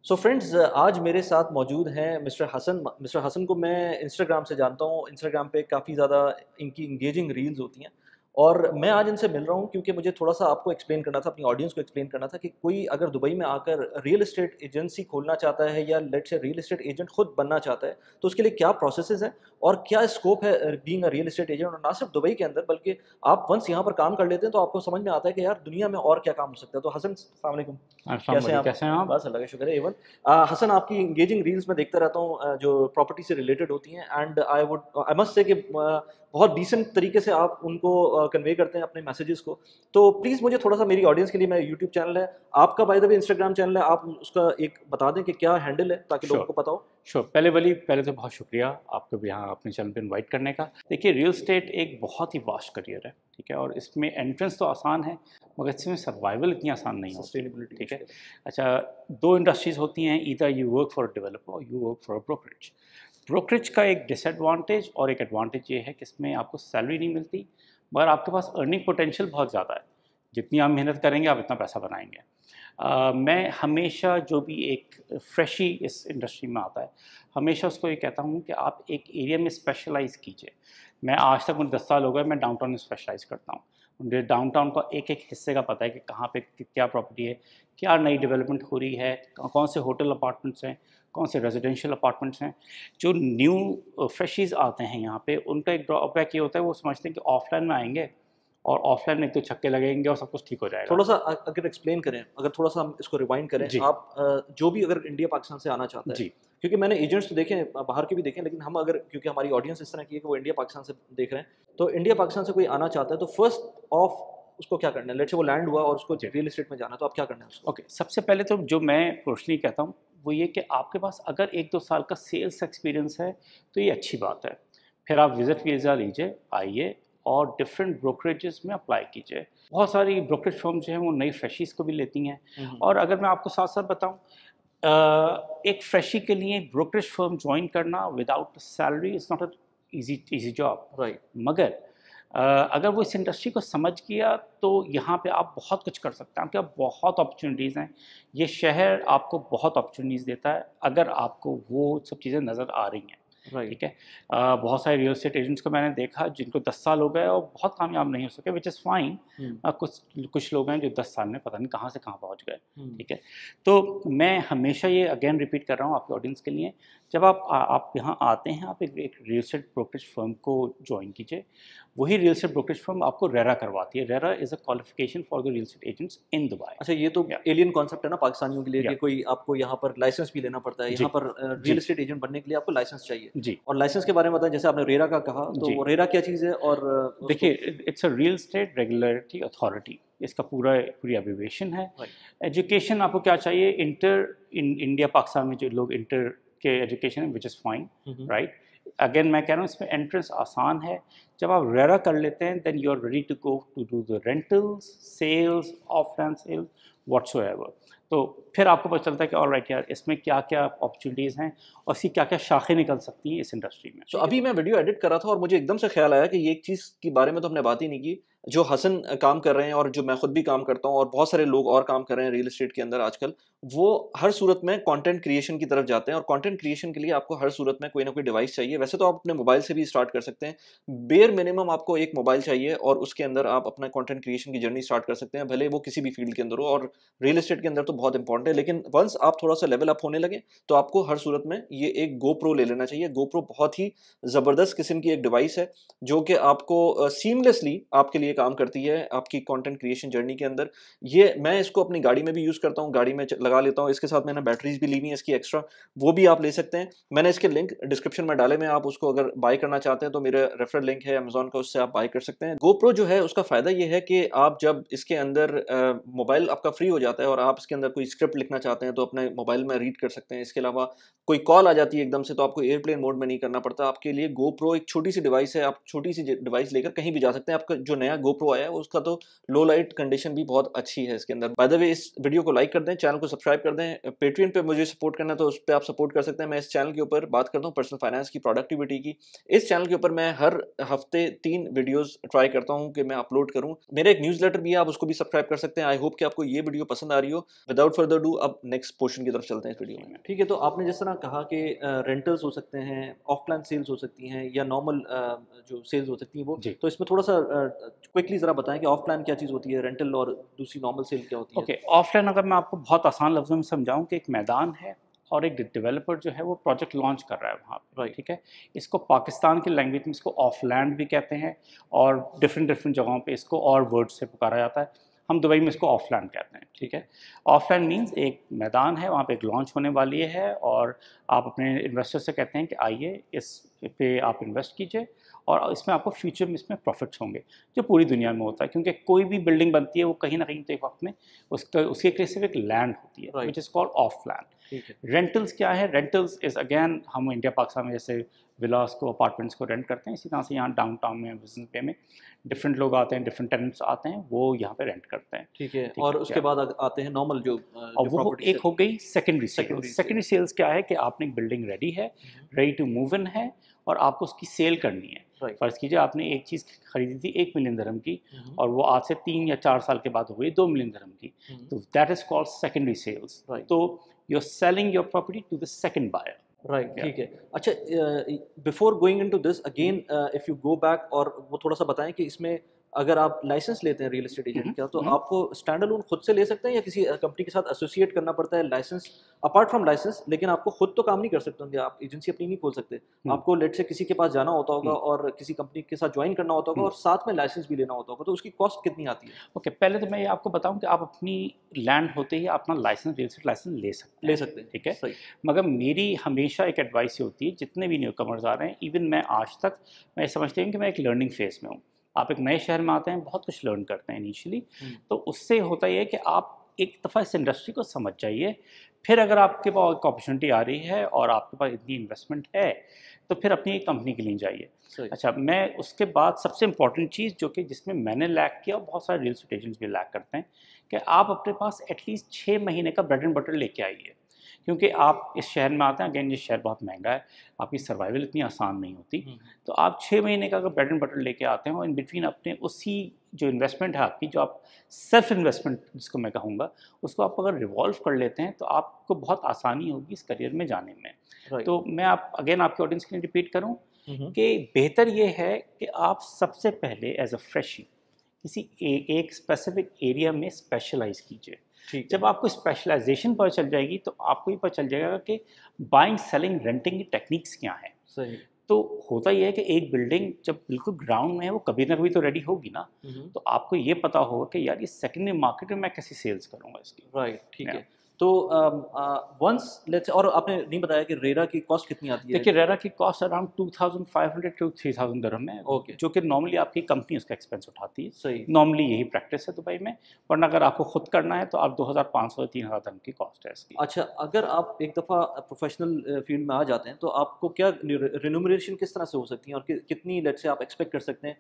So friends, आज मेरे साथ मौजूद हैं मिस्टर हसन। मिस्टर हसन को मैं इंस्टाग्राम से जानता हूँ। इंस्टाग्राम पे काफ़ी ज़्यादा इनकी इंगेजिंग रील्स होती हैं और मैं आज इनसे मिल रहा हूँ क्योंकि मुझे थोड़ा सा आपको एक्सप्लेन करना था, अपनी ऑडियंस को एक्सप्लेन करना था कि कोई अगर दुबई में आकर रियल एस्टेट एजेंसी खोलना चाहता है या let's say real estate agent खुद बनना चाहता है तो उसके लिए क्या प्रोसेसेस है और क्या स्कोप है being a real estate agent. और ना सिर्फ दुबई के अंदर बल्कि आप वंस यहाँ पर काम कर लेते हैं तो आपको समझ में आता है कि यार दुनिया में और क्या काम हो सकता है। तो हसन, अस्सलाम वालेकुम। अस्सलाम कैसे हैं वालेकुम, आप? कैसे हैं आप? बस अल्लाह का शुक्र है। एवन हसन, आपकी इंगेजिंग रील्स में देखता रहता हूँ जो प्रॉपर्टी से रिलेटेड होती हैं एंड आई मस्ट से कि बहुत डिसेंट तरीके से आप उनको कन्वे करते हैं अपने मैसेजेस को। तो प्लीज़ मुझे थोड़ा सा, मेरी ऑडियंस के लिए, मेरा यूट्यूब चैनल है, आपका by the way Instagram channel है, आप उसका एक बता दें कि क्या हैंडल है ताकि लोगों को श्योर, पता हो। श्योर। पहले तो बहुत शुक्रिया आपको भी यहाँ अपने चैनल पे इनवाइट करने का। देखिए, रियल एस्टेट एक बहुत ही वास्ट करियर है, ठीक है? और इसमें एंट्रेंस तो आसान है, मगर इसमें सर्वाइवल इतनी आसान नहीं होती, सस्टेनेबिलिटी ठीक है? मुश्किल है। अच्छा, 2 इंडस्ट्रीज़ होती हैं, either you work for a developer और you work for a brokerage. Brokerage का एक डिसएडवांटेज और एक एडवांटेज ये है कि इसमें आपको सैलरी नहीं मिलती, मगर आपके पास अर्निंग पोटेंशियल बहुत ज़्यादा है। जितनी आप मेहनत करेंगे, आप इतना पैसा बनाएँगे। मैं हमेशा जो भी एक फ्रेशी इस इंडस्ट्री में आता है, हमेशा उसको ये कहता हूँ कि आप एक एरिया में स्पेशलाइज़ कीजिए। मैं आज तक मुझे 10 साल हो गए, मैं डाउनटाउन में स्पेशलाइज़ करता हूँ। मुझे डाउनटाउन का एक-एक हिस्से का पता है कि कहाँ पे क्या प्रॉपर्टी है, क्या नई डेवलपमेंट हो रही है, कौन से होटल अपार्टमेंट्स हैं, कौन से रेजिडेंशियल अपार्टमेंट्स हैं। जो न्यू फ्रेशीज़ आते हैं यहाँ पे, उनका एक ड्रॉबैक ये होता है, वो समझते हैं कि ऑफ़लाइन में आएँगे और ऑफ़लाइन में एक तो छक्के लगेंगे और सब कुछ ठीक हो जाएगा। थोड़ा सा अगर एक्सप्लेन करें, अगर थोड़ा सा हम इसको रिवाइंड करें, जी, आप जो भी अगर इंडिया पाकिस्तान से आना चाहता है, जी। क्योंकि मैंने एजेंट्स तो देखे हैं, बाहर के भी देखे हैं, लेकिन हम अगर, क्योंकि हमारी ऑडियंस इस तरह की है कि वो इंडिया पाकिस्तान से देख रहे हैं, तो इंडिया पाकिस्तान से कोई आना चाहता है तो फर्स्ट ऑफ उसको क्या करना है? लेट्स से वो लैंड हुआ और उसको जी। रियल एस्टेट में जाना है, तो आप क्या करना है उसको? ओके, सबसे पहले तो जो मैं पर्सनली कहता हूँ, वो ये कि आपके पास अगर 1-2 साल का सेल्स एक्सपीरियंस है, तो ये अच्छी बात है। फिर आप विज़िट वीज़ा लीजिए, आइए और डिफरेंट ब्रोकरेजेस में अप्लाई कीजिए। बहुत सारी ब्रोकरेज फर्म जो हैं, वो नई फ्रेशीज़ को भी लेती हैं। हुँ, हुँ। और अगर मैं आपको साथ-साथ बताऊँ, एक फ्रेशी के लिए ब्रोकरेज फर्म जॉइन करना without salary is not a easy job. Right. मगर अगर वो इस इंडस्ट्री को समझ गया, तो यहाँ पे आप बहुत कुछ कर सकते हैं। आपके पास बहुत अपॉर्चुनिटीज़ हैं। ये शहर आपको बहुत अपॉर्चुनिटीज़ देता है, अगर आपको वो सब चीज़ें नज़र आ रही हैं, राइट। ठीक है? बहुत सारे रियल एस्टेट एजेंट्स को मैंने देखा जिनको 10 साल हो गए और बहुत कामयाब नहीं हो सके, व्हिच इज़ फाइन। हुँ, कुछ कुछ लोग हैं जो 10 साल में पता नहीं कहाँ से कहाँ पहुँच गए, हुँ। ठीक है? तो मैं हमेशा ये अगेन रिपीट कर रहा हूँ आपकी ऑडियंस के लिए, जब आप यहाँ आते हैं, आप एक रियल एस्टेट ब्रोकरेज फर्म को जॉइन कीजिए। वही रियल एस्टेट ब्रोकरेज फर्म आपको रेरा करवाती है। RERA is a qualification for the real estate agents in Dubai. अच्छा, ये तो या एलियन कॉन्सेप्ट है ना पाकिस्तानियों के लिए या कि कोई आपको यहाँ पर लाइसेंस भी लेना पड़ता है। जी, यहाँ पर जी, रियल एस्टेट एजेंट बनने के लिए आपको लाइसेंस चाहिए। जी, और लाइसेंस के बारे में बताएँ, जैसे आपने रेरा का कहा, तो जी। वो रेरा क्या चीज़ है और देखिए, उसको। It's a real estate regulatory authority, इसका पूरी एब्रिविएशन है। राइट। एजुकेशन आपको क्या चाहिए? इंडिया पाकिस्तान में जो लोग इंटर के एजुकेशन है, which is fine, hmm, hmm. Right? Again मैं कह रहा हूँ, इसमें एंट्रेंस आसान है। जब आप रेरा कर लेते हैं, then you are ready to go to do the rentals, sales, offline sales, whatsoever. तो फिर आपको पता चलता है कि ऑलराइट यार, इसमें क्या-क्या अपॉर्चुनिटीज़ हैं और इसकी क्या-क्या शाखें निकल सकती हैं इस इंडस्ट्री में, सो ठीक है? अभी मैं वीडियो एडिट कर रहा था और मुझे एकदम से ख्याल आया कि ये एक चीज़ के बारे में तो हमने बात ही नहीं की। जो हसन काम कर रहे हैं और जो मैं खुद भी काम करता हूँ और बहुत सारे लोग और काम कर रहे हैं रियल एस्टेट के अंदर आजकल, वो हर सूरत में कंटेंट क्रिएशन की तरफ जाते हैं और कंटेंट क्रिएशन के लिए आपको हर सूरत में कोई ना कोई डिवाइस चाहिए। वैसे तो आप अपने मोबाइल से भी स्टार्ट कर सकते हैं। बेयर मिनिमम आपको एक मोबाइल चाहिए और उसके अंदर आप अपना कंटेंट क्रिएशन की जर्नी स्टार्ट कर सकते हैं, भले वो किसी भी फील्ड के अंदर हो। और रियल एस्टेट के अंदर तो बहुत इंपॉर्टेंट है, लेकिन वंस आप थोड़ा सा लेवल अप होने लगे तो आपको हर सूरत में ये एक गोप्रो ले लेना चाहिए। गोप्रो बहुत ही ज़बरदस्त किस्म की एक डिवाइस है, जो कि आपको सीमलेसली आपके लिए काम करती है, आपकी कंटेंट क्रिएशन जर्नी के अंदर। ये मैं इसको अपनी गाड़ी में भी यूज़ करता हूँ, गाड़ी में लगा लेता हूँ। इसके साथ मैंने बैटरीज भी ली हुई हैं इसकी एक्स्ट्रा, वो भी आप ले सकते हैं। मैंने इसके लिंक डिस्क्रिप्शन में डाले में, आप उसको अगर बाय करना चाहते हैं तो मेरा रेफरल लिंक है अमेजोन का, उससे आप बाय कर सकते हैं। गोप्रो जो है उसका फ़ायदा ये है कि आप जब इसके अंदर मोबाइल आपका फ्री हो जाता है और आप इसके अंदर कोई स्क्रिप्ट लिखना चाहते हैं तो अपने मोबाइल में रीड कर सकते हैं। इसके अलावा कोई कॉल आ जाती है एकदम से तो आपको एयरप्लेन मोड में नहीं करना पड़ता। आपके लिए गोप्रो एक छोटी सी डिवाइस है, आप छोटी सी डिवाइस लेकर कहीं भी जा सकते हैं। आपका जो नया गोप्रो आया है उसका तो लो लाइट कंडीशन भी बहुत अच्छी है इसके अंदर। बाय द वे, इस वीडियो को लाइक कर दें, चैनल को सब्सक्राइब कर दें। पेट्रियन पे मुझे सपोर्ट करना है तो उस पर आप सपोर्ट कर सकते हैं। मैं इस चैनल के ऊपर बात करता हूँ पर्सनल फाइनेंस की, प्रोडक्टिविटी की। इस चैनल के ऊपर मैं हर हफ्ते 3 वीडियोस ट्राई करता हूँ कि मैं अपलोड करूँ। मेरा एक न्यूज़लेटर भी है, आप उसको भी सब्सक्राइब कर सकते हैं। आई होप कि आपको ये वीडियो पसंद आ रही हो। विदाउट फर्दर डू अब नेक्स्ट पोर्शन की तरफ चलते हैं इस वीडियो में। ठीक है, तो आपने जिस तरह कहा कि रेंटल्स हो सकते हैं, ऑफ प्लान सेल्स हो सकती हैं या नॉर्मल जो सेल्स हो सकती हैं वो, जी। तो इसमें थोड़ा सा क्विकली ज़रा बताएं कि ऑफ प्लान क्या चीज़ होती है, रेंटल और दूसरी नॉर्मल सेल क्या होती है? ओके, ऑफलाइन अगर मैं आपको बहुत आसान लफ्ज़ों में समझाऊँ कि एक मैदान है और एक डेवलपर जो है वो प्रोजेक्ट लॉन्च कर रहा है वहाँ पे, राइट। ठीक है। इसको पाकिस्तान की लैंग्वेज में इसको ऑफ लैंड भी कहते हैं और डिफरेंट डिफरेंट जगहों पे इसको और वर्ड से पुकारा जाता है। हम दुबई में इसको ऑफ लैंड कहते हैं, ठीक है। ऑफ लैंड मीन्स एक मैदान है, वहाँ पे एक लॉन्च होने वाली है और आप अपने इन्वेस्टर से कहते हैं कि आइए इस पे आप इन्वेस्ट कीजिए और इसमें आपको फ्यूचर में इसमें प्रॉफिट्स होंगे, जो पूरी दुनिया में होता है। क्योंकि कोई भी बिल्डिंग बनती है वो कहीं ना कहीं तो एक वक्त में उसके लिए सिर्फ एक लैंड होती है, Right. Which is called off land. ठीक है। रेंटल्स क्या है? रेंटल्स इज़ अगेन हम इंडिया पाकिस्तान में जैसे विलास को, अपार्टमेंट्स को रेंट करते हैं, इसी तरह से यहाँ डाउनटाउन में, बिजनेस पे में डिफरेंट लोग आते हैं, डिफरेंट टेनेंट्स आते हैं, वो यहाँ पे रेंट करते हैं। ठीक है, ठीक और है, उसके क्या? बाद आते हैं नॉर्मल जो और वो प्रॉपर्टी एक हो गई secondary Secondary sales. Secondary sales क्या है कि आपने एक बिल्डिंग रेडी है, रेडी टू मूव इन है और आपको उसकी सेल करनी है। राइट। फ़र्ज़ कीजिए आपने एक चीज़ खरीदी थी 1 मिलियन दिरहम की और वो आज से 3 या 4 साल के बाद हो गई 2 मिलियन दिरहम की, तो that is called secondary sales. Right. तो you are selling your property to the second buyer. Right. Yeah. ठीक है। अच्छा, before going into this again, if you go back और वो थोड़ा सा बताएं कि इसमें अगर आप लाइसेंस लेते हैं रियल एस्टेट एजेंट का, तो आपको स्टैंड अलोन खुद से ले सकते हैं या किसी कंपनी के साथ एसोसिएट करना पड़ता है लाइसेंस अपार्ट फ्रॉम लाइसेंस? लेकिन आपको खुद तो काम नहीं कर सकते होंगे, आप एजेंसी अपनी नहीं खोल सकते, आपको लेट से किसी के पास जाना होता होगा और किसी कंपनी के साथ ज्वाइन करना होता होगा और साथ में लाइसेंस भी लेना होता होगा, तो उसकी कॉस्ट कितनी आती है? ओके, पहले तो मैं ये आपको बताऊं कि आप अपनी लैंड होते ही अपना लाइसेंस, रियल एस्टेट लाइसेंस ले सकते हैं, ठीक है। सही। मगर मेरी हमेशा एक एडवाइस ये होती है, जितने भी न्यू कमर्स आ रहे हैं, इवन मैं आज तक मैं समझती हूँ कि मैं एक लर्निंग फेज में हूँ। आप एक नए शहर में आते हैं, बहुत कुछ लर्न करते हैं इनिशियली, तो उससे होता ये है कि आप एक दफ़ा इस इंडस्ट्री को समझ जाइए, फिर अगर आपके पास एक अपॉर्चुनिटी आ रही है और आपके पास इतनी इन्वेस्टमेंट है तो फिर अपनी एक कंपनी के लिए जाइए। सही। अच्छा, मैं उसके बाद सबसे इम्पॉर्टेंट चीज़ जो कि जिसमें मैंने लैक किया और बहुत सारे रियल एस्टेट एजेंट्स भी लैक करते हैं, कि आप अपने पास एटलीस्ट 6 महीने का ब्रेड एंड बटर लेके आइए। क्योंकि आप इस शहर में आते हैं, अगेन ये शहर बहुत महंगा है, आपकी सर्वाइवल इतनी आसान नहीं होती, तो आप 6 महीने का अगर ब्रेड एंड बटर लेके आते हैं और इन बिटवीन अपने उसी जो इन्वेस्टमेंट है आपकी, जो आप सेल्फ इन्वेस्टमेंट जिसको मैं कहूँगा, उसको आप अगर रिवॉल्व कर लेते हैं तो आपको बहुत आसानी होगी इस करियर में जाने में। राइट। तो मैं अगेन आपके ऑडियंस के लिए रिपीट करूँ कि बेहतर ये है कि आप सबसे पहले एज अ फ्रेशी किसी एक स्पेसिफिक एरिया में स्पेशलाइज कीजिए। ठीक है। जब आपको स्पेशलाइजेशन पता चल जाएगी तो आपको ये पता चल जाएगा कि बाइंग, सेलिंग, रेंटिंग की टेक्निक्स क्या हैं। सही। तो होता ये है कि एक बिल्डिंग जब बिल्कुल ग्राउंड में है, वो कभी ना कभी तो रेडी होगी ना, तो आपको ये पता होगा कि यार ये सेकेंडरी मार्केट में मैं कैसे सेल्स करूँगा इसकी। राइट। ठीक Yeah. है। तो वंस लेट्स, और आपने नहीं बताया कि रेरा की कॉस्ट कितनी आती है? देखिए, रेरा की कॉस्ट अराउंड 2500 टू 3000 दिरहम है, ओके। जो कि नॉर्मली आपकी कंपनी उसका एक्सपेंस उठाती है। सही। नॉर्मली यही प्रैक्टिस है दुबई में, वरना अगर आपको खुद करना है तो आप 2500 से 3000 दिरहम की कॉस्ट है इसकी। अच्छा, अगर आप एक दफ़ा प्रोफेशनल फील्ड में आ जाते हैं तो आपको क्या रिन्यूमरेशन किस तरह से हो सकती है और कितनी लेट्स से आप एक्सपेक्ट कर सकते हैं?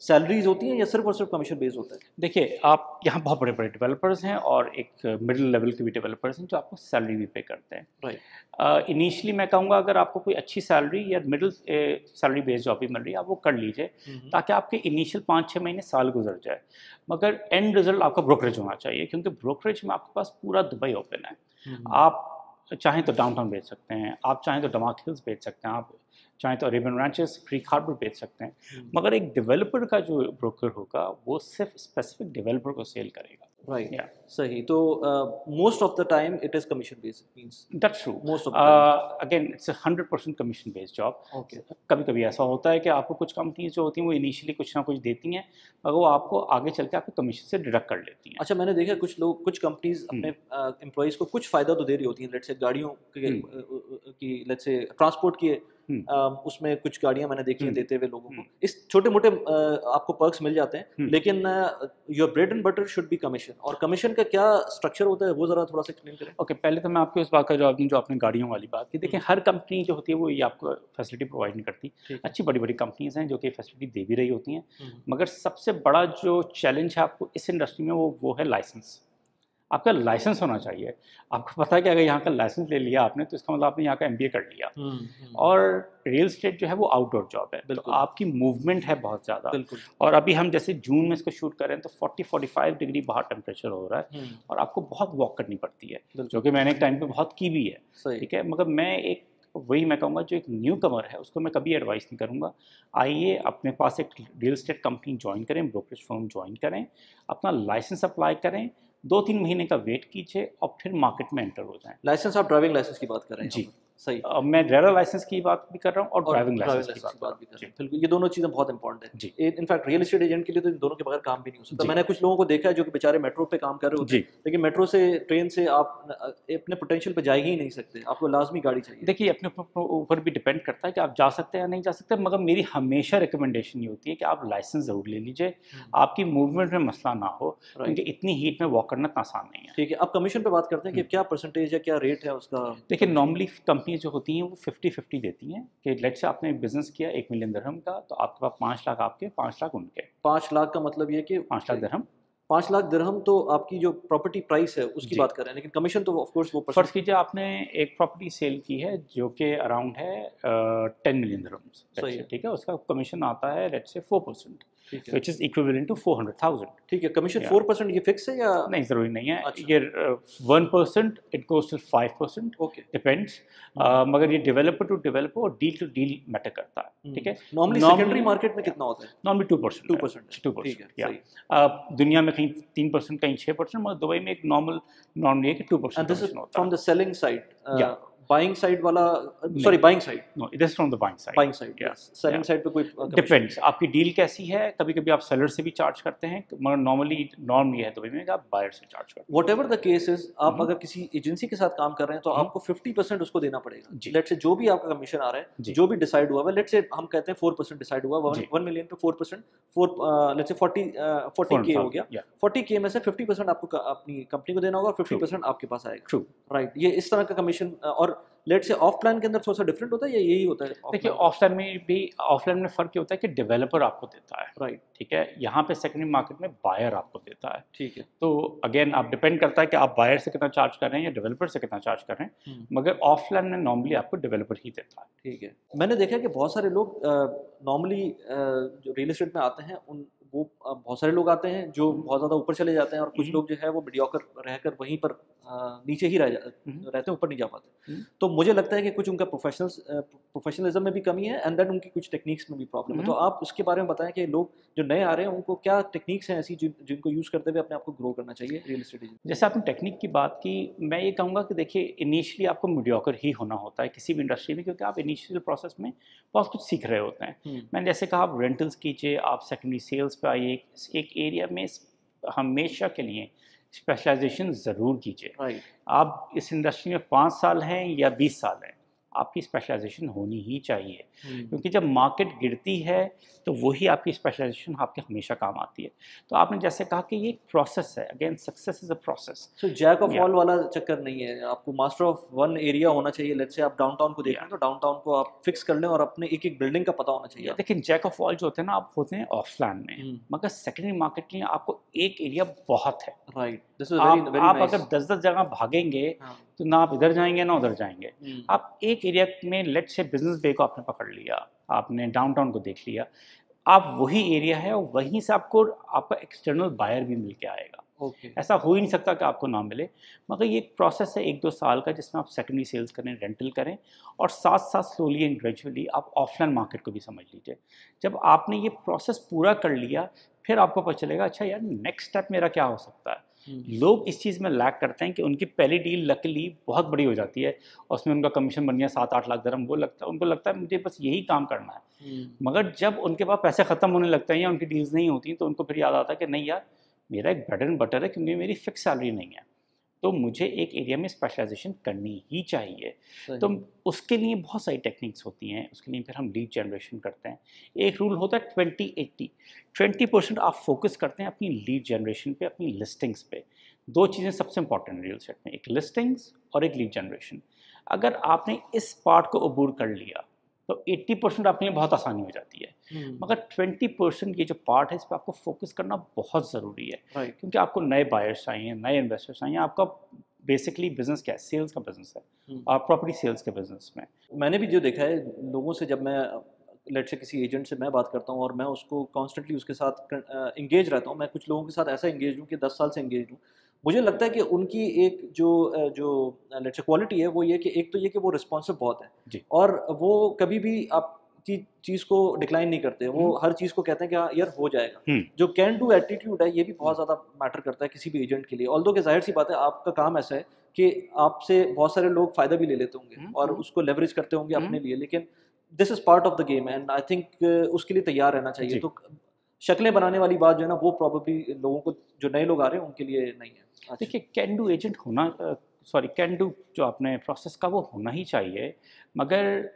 सैलरीज होती हैं या सिर्फ और सिर्फ कमीशन बेस होता है? देखिए, आप यहाँ बहुत बड़े बड़े डेवलपर्स हैं और एक मिडिल लेवल के भी डेवलपर्स हैं जो आपको सैलरी भी पे करते हैं। राइट। इनिशियली मैं कहूँगा अगर आपको कोई अच्छी सैलरी या मिडिल सैलरी बेस्ड जॉब भी मिल रही है, आप वो कर लीजिए, ताकि आपके इनिशियल 5-6 महीने, साल गुजर जाए। मगर एंड रिजल्ट आपका ब्रोकरेज होना चाहिए, क्योंकि ब्रोकरेज में आपके पास पूरा दुबई ओपन है। आप चाहें तो डाउनटाउन बेच सकते हैं, आप चाहें तो डमाक हिल्स बेच सकते हैं, आप चाहें तो अरेबियन रैंचेस, क्रीक हार्बर बेच सकते हैं। मगर एक डेवलपर का जो ब्रोकर होगा वो सिर्फ स्पेसिफिक डेवलपर को सेल करेगा। राइट। Yeah. सही। तो most of the time it is commission based, means That's true. Most of the time. Again, it's a 100% commission based job. Okay. कभी कभी ऐसा होता है कि आपको कुछ कंपनीज जो होती हैं वो इनिशियली कुछ ना कुछ देती हैं, मगर वो आपको आगे चल के आपको कमीशन से डिडक्ट कर लेती हैं। अच्छा, मैंने देखा कुछ लोग, कुछ कंपनीज अपने एम्प्लॉइज़ को कुछ फ़ायदा तो दे रही होती हैं, लेट्स से गाड़ियों की लेट्स से ट्रांसपोर्ट की, उसमें कुछ गाड़ियां मैंने देखी हैं देते हुए लोगों को। इस छोटे मोटे आपको पर्क्स मिल जाते हैं, लेकिन your bread and butter should be commission. और कमीशन का क्या स्ट्रक्चर होता है वो ज़रा थोड़ा सा एक्सप्लेन करें। ओके, पहले तो मैं आपको इस बात का जवाब दूँ जो आपने गाड़ियों वाली बात की। देखिए, हर कंपनी जो होती है वो ये आपको फैसिलिटी प्रोवाइड नहीं करती। अच्छी बड़ी बड़ी कंपनीज हैं जो कि फैसिलिटी दे भी रही होती हैं, मगर सबसे बड़ा जो चैलेंज है आपको इस इंडस्ट्री में वो है लाइसेंस। आपका लाइसेंस होना चाहिए। आपको पता है कि अगर यहाँ का लाइसेंस ले लिया आपने तो इसका मतलब आपने यहाँ का MBA कर लिया। और रियल एस्टेट जो है वो आउटडोर जॉब है, तो आपकी मूवमेंट है बहुत ज़्यादा। और अभी हम जैसे जून में इसको शूट कर रहे हैं तो 40-45 डिग्री बाहर टेम्परेचर हो रहा है और आपको बहुत वॉक करनी पड़ती है, जो कि मैंने एक टाइम पे बहुत की भी है, ठीक है। मगर मैं कहूँगा जो एक न्यू कमर है उसको मैं कभी एडवाइस नहीं करूँगा, आइए अपने पास एक रियल एस्टेट कंपनी ज्वाइन करें, ब्रोकरेज फर्म ज्वाइन करें, अपना लाइसेंस अप्लाई करें, 2-3 महीने का वेट कीजिए और फिर मार्केट में एंटर हो जाएं। लाइसेंस, आप ड्राइविंग लाइसेंस की बात कर रहे हैं? जी, सही। मैं ड्राइवर लाइसेंस की बात भी कर रहा हूँ और ड्राइविंग ड्राइविंग लाइसेंस की लाइसेंस की बात बात भी कर कर रहे रहा हैं, बिल्कुल। ये दोनों चीज़ें बहुत इंपॉर्टेंट है जी। इनफैक्ट रियल एस्टेट एजेंट के लिए तो इन दोनों के बगैर काम भी नहीं हो सकता। जी। मैंने कुछ लोगों को देखा है जो कि बेचारे मेट्रो पे काम कर रहे होते हैं, लेकिन मेट्रो से, ट्रेन से आप अपने पोटेंशियल पे जा ही नहीं सकते, आपको लाजमी गाड़ी चाहिए। देखिए अपने ऊपर भी डिपेंड करता है कि आप जा सकते हैं या नहीं जा सकते, मगर मेरी हमेशा रिकमेंडेशन ये होती है कि आप लाइसेंस ज़रूर ले लीजिए, आपकी मूवमेंट में मसला ना हो, क्योंकि इतनी हीट में वॉक करना आसान नहीं है। ठीक है, आप कमीशन पे बात करते हैं कि क्या परसेंटेज है, क्या रेट है उसका? देखिए नॉर्मली कंपनीज जो होती हैं वो 50-50 देती हैं कि लेट से आपने बिजनेस किया 1 मिलियन दिरहम का, तो आपके पास 5 लाख आपके, 5 लाख उनके। 5 लाख का मतलब ये कि 5 लाख दिरहम 5 लाख दिरहम तो आपकी जो प्रॉपर्टी प्राइस है उसकी बात कर रहे हैं, लेकिन कमीशन तो ऑफ कोर्स वो फर्ज कीजिए आपने एक प्रॉपर्टी सेल की है जो कि अराउंड है 10 मिलियन दिरहम्स, ठीक है, उसका कमीशन आता है let's say 4%, which is equivalent to 400,000। ठीक है, कमीशन 4% ये फिक्स है या नहीं, ज़रूरी नहीं है। अच्छा। ये 1% it goes to 5%, okay, depends. मगर ये डेवलपर टू डेवलपर और डील टू डील मैटर करता है, ठीक है। नॉर्मली सेकेंडरी मार्केट में कितना होता है? नॉर्मली 2%, या दुनिया में कहीं 3%, कहीं 6%, मगर दुबई में एक नॉर्मली 2% कमीशन होता है। From the selling side, buying side वाला, sorry buying side, no it is from the buying side, yes. Selling side पे कोई डिपेंड्स, आपकी डील कैसी है, कभी कभी आप सेलर से भी चार्ज करते हैं, मगर नॉर्मली नॉर्म ये है दुबई में कि आप बायर से चार्ज करते हैं। व्हाटएवर द केस इज, आप अगर किसी एजेंसी के साथ काम कर रहे हैं तो आपको 50% उसको देना पड़ेगा। लेट्स से जो भी आपका कमीशन आ रहा है, जो भी डिसाइड हुआ है, लेट्स से हम कहते हैं 4% डिसाइड हुआ, 1 मिलियन पे 4%, लेट्स से 40K हो गया, 40K में से 50% आपको अपनी कंपनी को देना होगा और 50% आपके पास आएगा, राइट। ये इस तरह का कमीशन। और लेट से ऑफ प्लान के अंदर थोड़ा सा डिफरेंट होता है या यही होता है? देखिए ऑफलाइन में फ़र्क ये होता है कि डेवलपर आपको देता है, राइट, ठीक है। यहाँ पे सेकेंडरी मार्केट में बायर आपको देता है, ठीक है। तो अगेन आप डिपेंड करता है कि आप बायर से कितना चार्ज कर रहे हैं या डेवलपर से कितना चार्ज कर रहे हैं, मगर ऑफलाइन में नॉर्मली आपको डेवलपर ही देता है, ठीक है। मैंने देखा है कि बहुत सारे लोग नॉर्मली जो रियल एस्टेट में आते हैं वो बहुत सारे लोग आते हैं जो बहुत ज़्यादा ऊपर चले जाते हैं, और कुछ लोग जो है वो मीडियोकर रहकर वहीं पर नीचे ही रहते हैं, ऊपर नहीं जा पाते। तो मुझे लगता है कि कुछ उनका प्रोफेशनलिज्म में भी कमी है, एंड देन उनकी कुछ टेक्निक्स में भी प्रॉब्लम है। तो आप उसके बारे में बताएं कि लोग जो नए आ रहे हैं उनको क्या टेक्निक्स हैं ऐसी जिनको यूज़ करते हुए अपने आप को ग्रो करना चाहिए रियल एस्टेट एजेंट? जैसे आपने टेक्निक की बात की, मैं ये कहूँगा कि देखिए इनिशियली आपको मीडियोकर ही होना होता है किसी भी इंडस्ट्री में, क्योंकि आप इनिशियल प्रोसेस में बहुत कुछ सीख रहे होते हैं। मैंने जैसे कहा, आप रेंटल्स कीजिए, आप सेकेंडरी सेल्स पे आइए, एक एरिया में हमेशा के लिए स्पेशलाइजेशन ज़रूर कीजिए। आप इस इंडस्ट्री में 5 साल हैं या 20 साल हैं, आपकी स्पेशलाइजेशन होनी ही चाहिए, क्योंकि जब मार्केट गिरती है तो वही आपकी स्पेशलाइजेशन आपके हमेशा काम आती है। तो आपने जैसे कहा कि ये एक प्रोसेस है, again success is a process. So jack of all वाला चक्कर नहीं है, आपको मास्टर ऑफ वन एरिया होना चाहिए। लेट्स से आप डाउनटाउन को देख रहे हैं तो डाउनटाउन को आप फिक्स कर लें और अपने एक एक बिल्डिंग का पता होना चाहिए। लेकिन जैक ऑफ ऑल जो होते हैं ना, आप होते हैं ऑफलाइन में, मगर सेकेंडरी मार्केट के लिए आपको एक एरिया बहुत है, राइट। आप अगर 10-10 जगह भागेंगे तो ना आप इधर जाएंगे ना उधर जाएंगे। आप एक एरिया में, लेट से बिजनेस बे को आपने पकड़ लिया, आपने डाउनटाउन को देख लिया, आप वही एरिया है और वहीं से आपका एक्सटर्नल बायर भी मिल के आएगा। ऐसा हो ही नहीं सकता कि आपको ना मिले, मगर ये एक प्रोसेस है 1-2 साल का, जिसमें आप सेकेंडरी सेल्स करें, रेंटल करें, और साथ साथ स्लोली एंड ग्रेजुअली आप ऑफलाइन मार्केट को भी समझ लीजिए। जब आपने ये प्रोसेस पूरा कर लिया, फिर आपको पता चलेगा अच्छा यार नेक्स्ट स्टेप मेरा क्या हो सकता है। लोग इस चीज़ में लैक करते हैं कि उनकी पहली डील लकीली बहुत बड़ी हो जाती है और उसमें उनका कमीशन बन गया 7-8 लाख दिरहम, उनको लगता है मुझे बस यही काम करना है। मगर जब उनके पास पैसे ख़त्म होने लगते हैं या उनकी डील्स नहीं होती, तो उनको फिर याद आता है कि नहीं यार, मेरा एक ब्रेड एंड बटर है, क्योंकि मेरी फिक्स सैलरी नहीं है, तो मुझे एक एरिया में स्पेशलाइजेशन करनी ही चाहिए। तो उसके लिए बहुत सारी टेक्निक्स होती हैं, उसके लिए फिर हम लीड जनरेशन करते हैं। एक रूल होता है 20-80, 20% आप फोकस करते हैं अपनी लीड जनरेशन पे, अपनी लिस्टिंग्स पे। 2 चीज़ें सबसे इंपॉर्टेंट रियल एस्टेट में, एक लिस्टिंग्स और एक लीड जनरेशन। अगर आपने इस पार्ट को अबूर कर लिया तो 80% आपके लिए बहुत आसानी हो जाती है। मगर 20% ये जो पार्ट है, इस पर आपको फोकस करना बहुत ज़रूरी है, राइट। क्योंकि आपको नए बायर्स चाहिए, नए इन्वेस्टर्स चाहिए। आपका बेसिकली बिजनेस क्या है? सेल्स का बिजनेस है, और प्रॉपर्टी सेल्स के बिजनेस में। मैंने भी जो देखा है लोगों से, जब मैं लेट से किसी एजेंट से मैं बात करता हूँ और मैं उसको कॉन्स्टेंटली उसके साथ इंगेज रहता हूँ, मैं कुछ लोगों के साथ ऐसा इंगेज हूँ कि 10 साल से इंगेज हूँ। मुझे लगता है कि उनकी एक जो लेट से क्वालिटी है वो ये कि एक तो ये कि वो रिस्पॉन्सिव बहुत है, जी। और वो कभी भी आपकी चीज़ को डिक्लाइन नहीं करते, वो हम्म। हर चीज़ को कहते हैं कि हाँ यार हो जाएगा। हम्म। जो कैन डू एटीट्यूड है ये भी बहुत हम्म। ज़्यादा मैटर करता है किसी भी एजेंट के लिए। ऑल्दो कि जाहिर सी बात है आपका काम ऐसा है कि आपसे बहुत सारे लोग फ़ायदा भी ले लेते होंगे हम्म। और उसको लेवरेज करते होंगे अपने हम्म। लिए, लेकिन this is part of the game and I think उसके लिए तैयार रहना चाहिए। जी। तो शक्लें बनाने वाली बात जो है ना, वो प्रॉब्ली लोगों को, जो नए लोग आ रहे हैं उनके लिए नहीं है। अच्छा। देखिए, कैन डू एजेंट होना, सॉरी, कैन डू जो आपने प्रोसेस का वो होना ही चाहिए, मगर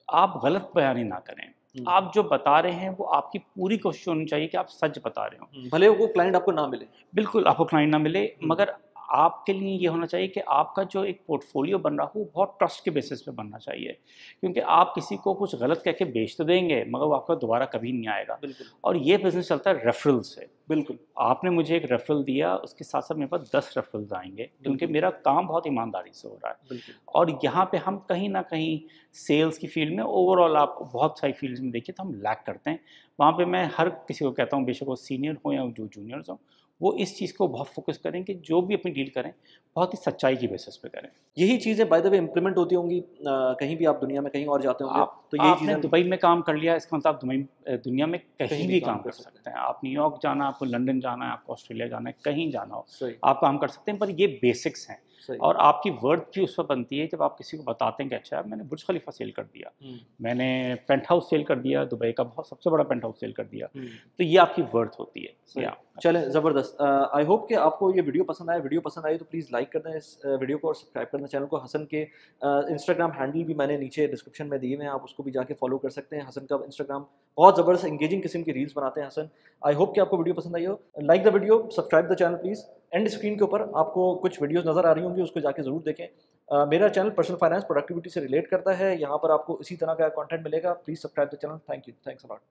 आप गलत बयानी ना करें। आप जो बता रहे हैं वो आपकी पूरी कोशिश होनी चाहिए कि आप सच बता रहे हो। भले वो क्लाइंट आपको ना मिले। बिल्कुल आपको क्लाइंट ना मिले, हुँ। मगर आपके लिए ये होना चाहिए कि आपका जो एक पोर्टफोलियो बन रहा हो वो बहुत ट्रस्ट के बेसिस पे बनना चाहिए, क्योंकि आप किसी को कुछ गलत कह के बेच तो देंगे, मगर वो आपका दोबारा कभी नहीं आएगा। बिल्कुल, और ये बिजनेस चलता है रेफरल से। बिल्कुल, आपने मुझे एक रेफरल दिया, उसके साथ साथ मेरे पास 10 रेफरल्स आएंगे, क्योंकि बिल्कुल, मेरा काम बहुत ईमानदारी से हो रहा है। बिल्कुल। और यहाँ पे हम कहीं ना कहीं सेल्स की फील्ड में, ओवरऑल आप बहुत सारी फील्ड्स में देखिए तो हम लैक करते हैं। वहाँ पे मैं हर किसी को कहता हूँ, बेशक वो सीनियर हो या जो जूनियर्स हो, वो इस चीज़ को बहुत फोकस करें कि जो भी अपनी डील करें बहुत ही सच्चाई की बेसिस पे करें। यही चीज़ें बाय द वे इम्प्लीमेंट होती होंगी कहीं भी आप दुनिया में कहीं और जाते होंगे, आप तो यही आपने चीज़ें दुबई में काम कर लिया, इसका मतलब आप दुनिया में कहीं कहीं भी भी काम काम कर कर सकते हैं। सकते हैं। आप न्यूयॉर्क जाना, आपको लंदन जाना है, आपको ऑस्ट्रेलिया जाना है, कहीं जाना हो, सही, आप काम कर सकते हैं। पर ये बेसिक्स हैं, सही। और आपकी वर्थ भी उस पर बनती है जब आप किसी को बताते हैं कि अच्छा यार, मैंने बुर्ज खलीफा सेल कर दिया, हुँ, मैंने पेंट हाउस सेल कर दिया, दुबई का बहुत सबसे बड़ा पेंट हाउस सेल कर दिया। हुँ। तो ये आपकी वर्थ होती है। सही। या चलें, ज़बरदस्त। आई होप कि आपको ये वीडियो पसंद आया। वीडियो पसंद आई तो प्लीज़ लाइक कर दें इस वीडियो को और सब्सक्राइब कर दें चैनल को। हसन के इंस्टाग्राम हैंडल भी मैंने नीचे डिस्क्रिप्शन में दिए हुए हैं, आप उसको भी जाके फॉलो कर सकते हैं। हसन का इंस्टाग्राम बहुत ज़बरदस्त एंगेजिंग किस्म की रील्स बनाते हैं हसन। आई होप कि आपको वीडियो पसंद आई हो। Like the video, subscribe the channel please. And screen के ऊपर आपको कुछ वीडियोज़ नज़र आ रही होंगी, उसको जाके ज़रूर देखें। मेरा चैनल पर्सनल फाइनेंस प्रोडक्टिविटी से रिलेट करता है। यहाँ पर आपको इसी तरह का कंटेंट मिलेगा। Please subscribe the channel. Thank you. Thanks a lot.